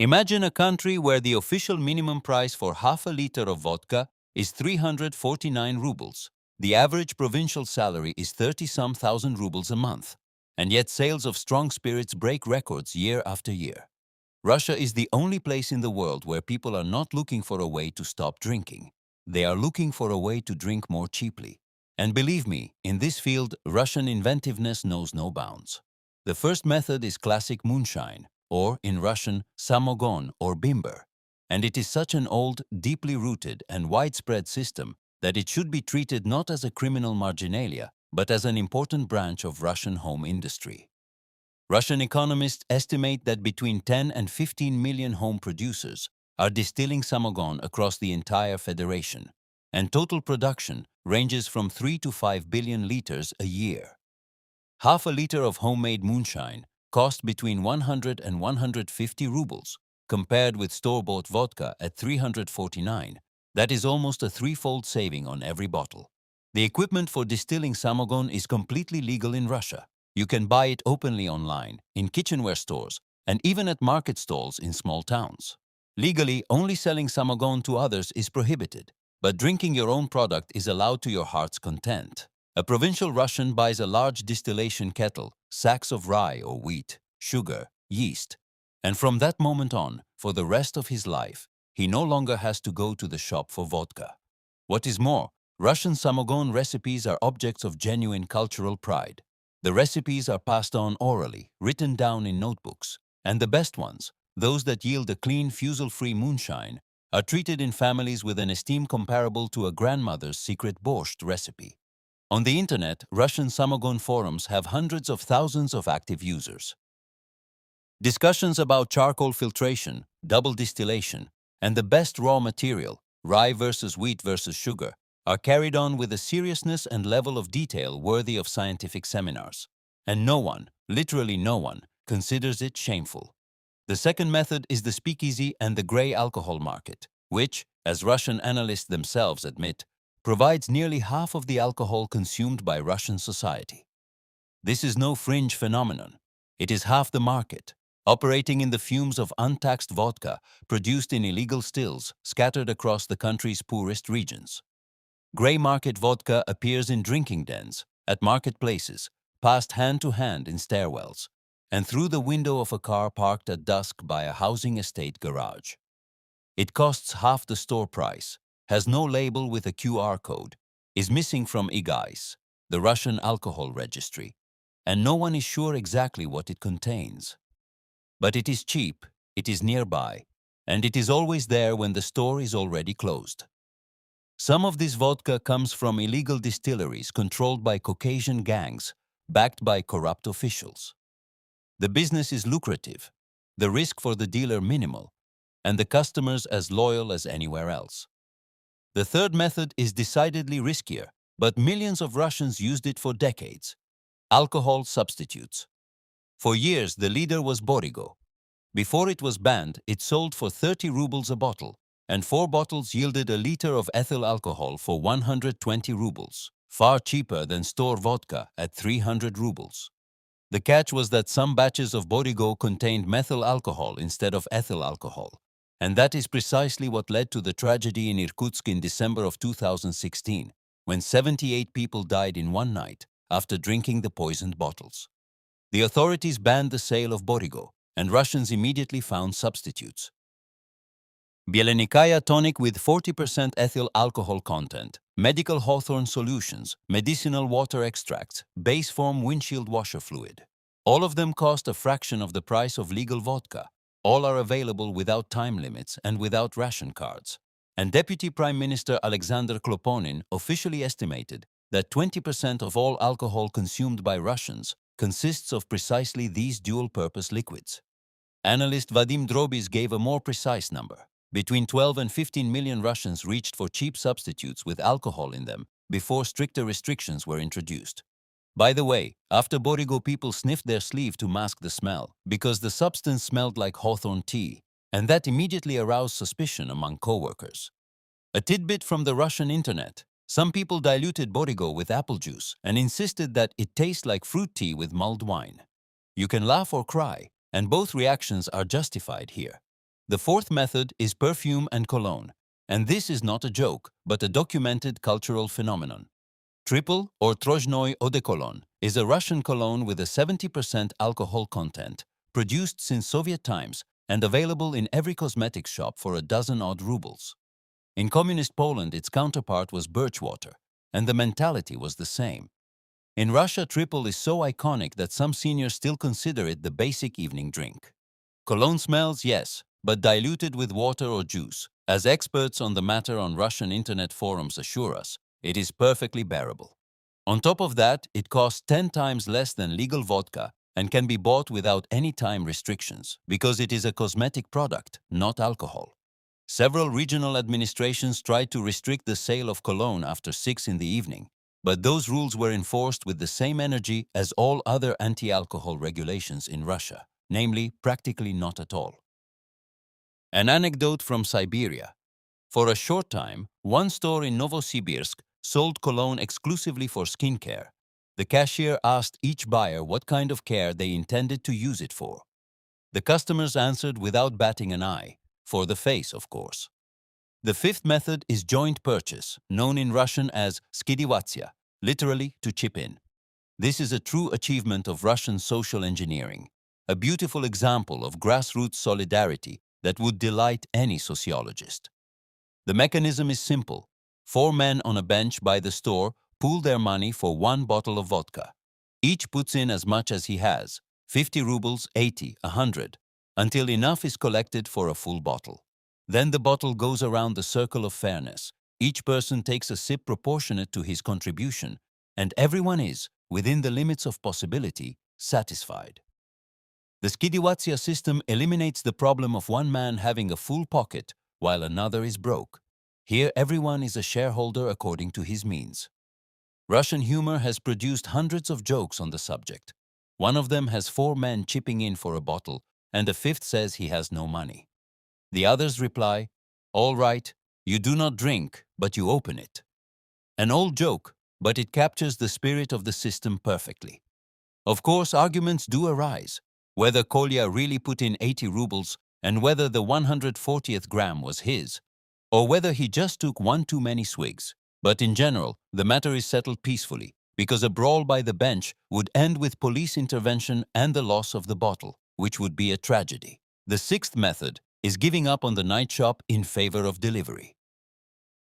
Imagine a country where the official minimum price for half a liter of vodka is 349 rubles. The average provincial salary is 30-some thousand rubles a month, and yet sales of strong spirits break records year after year. Russia is the only place in the world where people are not looking for a way to stop drinking. They are looking for a way to drink more cheaply. And believe me, in this field, Russian inventiveness knows no bounds. The first method is classic moonshine, or in Russian, samogon or bimber. And it is such an old, deeply rooted and widespread system that it should be treated not as a criminal marginalia, but as an important branch of Russian home industry. Russian economists estimate that between 10 and 15 million home producers are distilling samogon across the entire federation, and total production ranges from 3 to 5 billion liters a year. Half a liter of homemade moonshine cost between 100 and 150 rubles, compared with store-bought vodka at 349. That is almost a threefold saving on every bottle. The equipment for distilling samogon is completely legal in Russia. You can buy it openly online, in kitchenware stores, and even at market stalls in small towns. Legally, only selling samogon to others is prohibited, but drinking your own product is allowed to your heart's content. A provincial Russian buys a large distillation kettle, sacks of rye or wheat, sugar, yeast, and from that moment on, for the rest of his life, he no longer has to go to the shop for vodka. What is more, Russian samogon recipes are objects of genuine cultural pride. The recipes are passed on orally, written down in notebooks, and the best ones, those that yield a clean, fusel-free moonshine, are treated in families with an esteem comparable to a grandmother's secret borscht recipe. On the internet, Russian samogon forums have hundreds of thousands of active users. Discussions about charcoal filtration, double distillation, and the best raw material, rye versus wheat versus sugar, are carried on with a seriousness and level of detail worthy of scientific seminars. And no one, literally no one, considers it shameful. The second method is the speakeasy and the grey alcohol market, which, as Russian analysts themselves admit, provides nearly half of the alcohol consumed by Russian society. This is no fringe phenomenon. It is half the market, operating in the fumes of untaxed vodka produced in illegal stills scattered across the country's poorest regions. Grey market vodka appears in drinking dens, at marketplaces, passed hand to hand in stairwells, and through the window of a car parked at dusk by a housing estate garage. It costs half the store price, has no label with a QR code, is missing from IGAIS, the Russian alcohol registry, and no one is sure exactly what it contains. But it is cheap, it is nearby, and it is always there when the store is already closed. Some of this vodka comes from illegal distilleries controlled by Caucasian gangs, backed by corrupt officials. The business is lucrative, the risk for the dealer minimal, and the customers as loyal as anywhere else. The third method is decidedly riskier, but millions of Russians used it for decades. Alcohol substitutes. For years, the leader was Borigo. Before it was banned, it sold for 30 rubles a bottle, and 4 bottles yielded a liter of ethyl alcohol for 120 rubles, far cheaper than store vodka at 300 rubles. The catch was that some batches of Borigo contained methyl alcohol instead of ethyl alcohol, and that is precisely what led to the tragedy in Irkutsk in December of 2016, when 78 people died in one night after drinking the poisoned bottles. The authorities banned the sale of Borigo, and Russians immediately found substitutes. Bielenikaya tonic with 40% ethyl alcohol content, medical hawthorn solutions, medicinal water extracts, base form windshield washer fluid. All of them cost a fraction of the price of legal vodka. All are available without time limits and without ration cards. And Deputy Prime Minister Alexander Kloponin officially estimated that 20% of all alcohol consumed by Russians consists of precisely these dual-purpose liquids. Analyst Vadim Drobis gave a more precise number. Between 12 and 15 million Russians reached for cheap substitutes with alcohol in them before stricter restrictions were introduced. By the way, after Borigo, people sniffed their sleeve to mask the smell because the substance smelled like hawthorn tea, and that immediately aroused suspicion among co-workers. A tidbit from the Russian internet. Some people diluted Borigo with apple juice and insisted that it tastes like fruit tea with mulled wine. You can laugh or cry, and both reactions are justified here. The fourth method is perfume and cologne. And this is not a joke, but a documented cultural phenomenon. Triple or Trojnoi eau de cologne is a Russian cologne with a 70% alcohol content, produced since Soviet times and available in every cosmetics shop for a dozen odd rubles. In communist Poland, its counterpart was birch water, and the mentality was the same. In Russia, triple is so iconic that some seniors still consider it the basic evening drink. Cologne smells, yes, but diluted with water or juice. As experts on the matter on Russian internet forums assure us, it is perfectly bearable. On top of that, it costs 10 times less than legal vodka and can be bought without any time restrictions because it is a cosmetic product, not alcohol. Several regional administrations tried to restrict the sale of cologne after 6 in the evening, but those rules were enforced with the same energy as all other anti-alcohol regulations in Russia, namely, practically not at all. An anecdote from Siberia. For a short time, one store in Novosibirsk sold cologne exclusively for skincare. The cashier asked each buyer what kind of care they intended to use it for. The customers answered without batting an eye, for the face, of course. The fifth method is joint purchase, known in Russian as skidivatsia, literally to chip in. This is a true achievement of Russian social engineering, a beautiful example of grassroots solidarity that would delight any sociologist. The mechanism is simple. 4 men on a bench by the store pool their money for 1 bottle of vodka. Each puts in as much as he has, 50 rubles, 80, 100, until enough is collected for a full bottle. Then the bottle goes around the circle of fairness. Each person takes a sip proportionate to his contribution, and everyone is, within the limits of possibility, satisfied. The Skidiwatsia system eliminates the problem of one man having a full pocket while another is broke. Here everyone is a shareholder according to his means. Russian humor has produced hundreds of jokes on the subject. One of them has 4 men chipping in for a bottle, and a fifth says he has no money. The others reply, "All right, you do not drink, but you open it." An old joke, but it captures the spirit of the system perfectly. Of course, arguments do arise, whether Kolya really put in 80 rubles and whether the 140th gram was his, or whether he just took one too many swigs. But in general, the matter is settled peacefully, because a brawl by the bench would end with police intervention and the loss of the bottle, which would be a tragedy. The sixth method is giving up on the night shop in favor of delivery.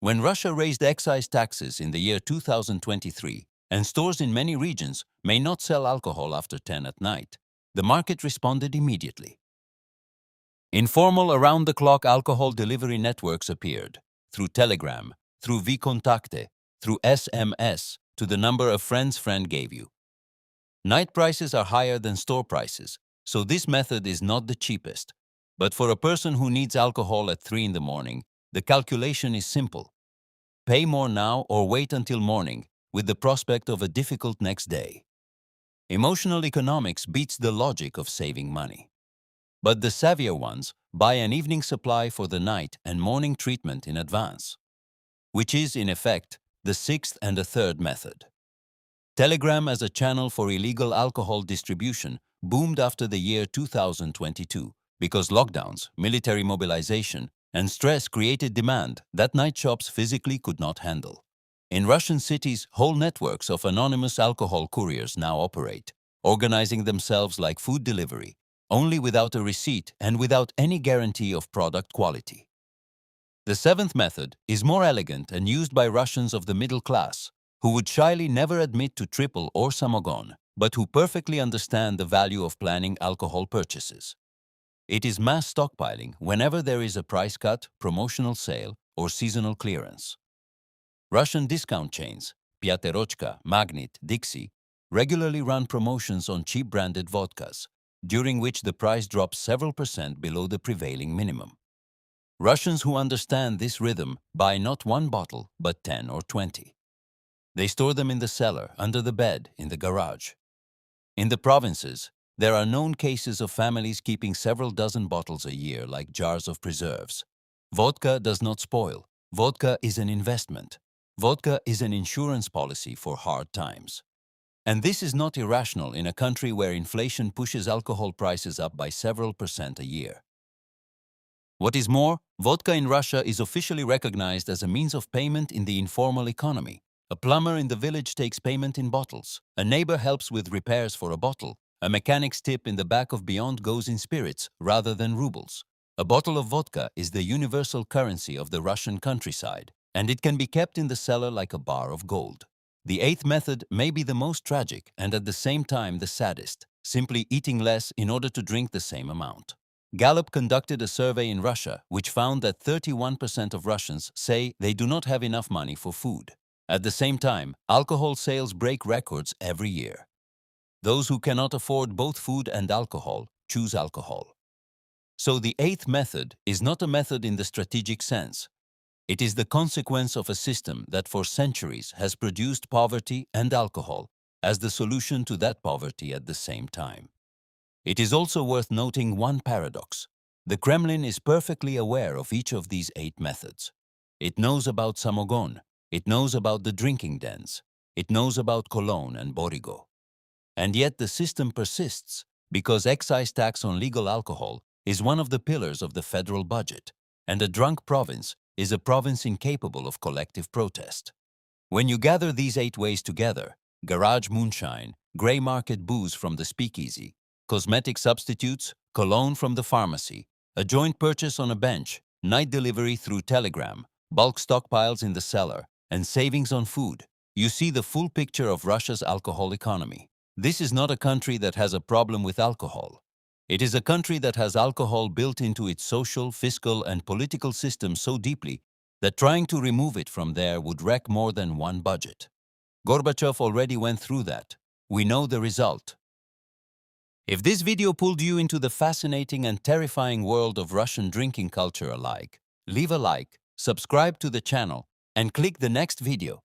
When Russia raised excise taxes in the year 2023, and stores in many regions may not sell alcohol after 10 at night, the market responded immediately. Informal around-the-clock alcohol delivery networks appeared, through Telegram, through vKontakte, through SMS, to the number a friend's friend gave you. Night prices are higher than store prices, so this method is not the cheapest. But for a person who needs alcohol at 3 in the morning, the calculation is simple. Pay more now or wait until morning, with the prospect of a difficult next day. Emotional economics beats the logic of saving money. But the savvier ones buy an evening supply for the night and morning treatment in advance, which is, in effect, the sixth and a third method. Telegram as a channel for illegal alcohol distribution boomed after the year 2022 because lockdowns, military mobilization, and stress created demand that night shops physically could not handle. In Russian cities, whole networks of anonymous alcohol couriers now operate, organizing themselves like food delivery, only without a receipt and without any guarantee of product quality. The seventh method is more elegant and used by Russians of the middle class, who would shyly never admit to triple or samogon, but who perfectly understand the value of planning alcohol purchases. It is mass stockpiling whenever there is a price cut, promotional sale, or seasonal clearance. Russian discount chains, Pyaterochka, Magnit, Dixie, regularly run promotions on cheap branded vodkas, during which the price drops several percent below the prevailing minimum. Russians who understand this rhythm buy not 1 bottle, but 10 or 20. They store them in the cellar, under the bed, in the garage. In the provinces, there are known cases of families keeping several dozen bottles a year like jars of preserves. Vodka does not spoil. Vodka is an investment. Vodka is an insurance policy for hard times. And this is not irrational in a country where inflation pushes alcohol prices up by several percent a year. What is more, vodka in Russia is officially recognized as a means of payment in the informal economy. A plumber in the village takes payment in bottles. A neighbor helps with repairs for a bottle. A mechanic's tip in the back of Beyond goes in spirits rather than rubles. A bottle of vodka is the universal currency of the Russian countryside, and it can be kept in the cellar like a bar of gold. The eighth method may be the most tragic and at the same time the saddest, simply eating less in order to drink the same amount. Gallup conducted a survey in Russia which found that 31% of Russians say they do not have enough money for food. At the same time, alcohol sales break records every year. Those who cannot afford both food and alcohol choose alcohol. So the eighth method is not a method in the strategic sense. It is the consequence of a system that for centuries has produced poverty and alcohol as the solution to that poverty at the same time. It is also worth noting one paradox. The Kremlin is perfectly aware of each of these 8 methods. It knows about Samogon, it knows about the drinking dens, it knows about Cologne and Borigo. And yet the system persists because excise tax on legal alcohol is one of the pillars of the federal budget, and a drunk province is a province incapable of collective protest. When you gather these 8 ways together, garage moonshine, grey market booze from the speakeasy, cosmetic substitutes, cologne from the pharmacy, a joint purchase on a bench, night delivery through telegram, bulk stockpiles in the cellar, and savings on food, you see the full picture of Russia's alcohol economy. This is not a country that has a problem with alcohol. It is a country that has alcohol built into its social, fiscal, and political system so deeply that trying to remove it from there would wreck more than one budget. Gorbachev already went through that. We know the result. If this video pulled you into the fascinating and terrifying world of Russian drinking culture alike, leave a like, subscribe to the channel, and click the next video.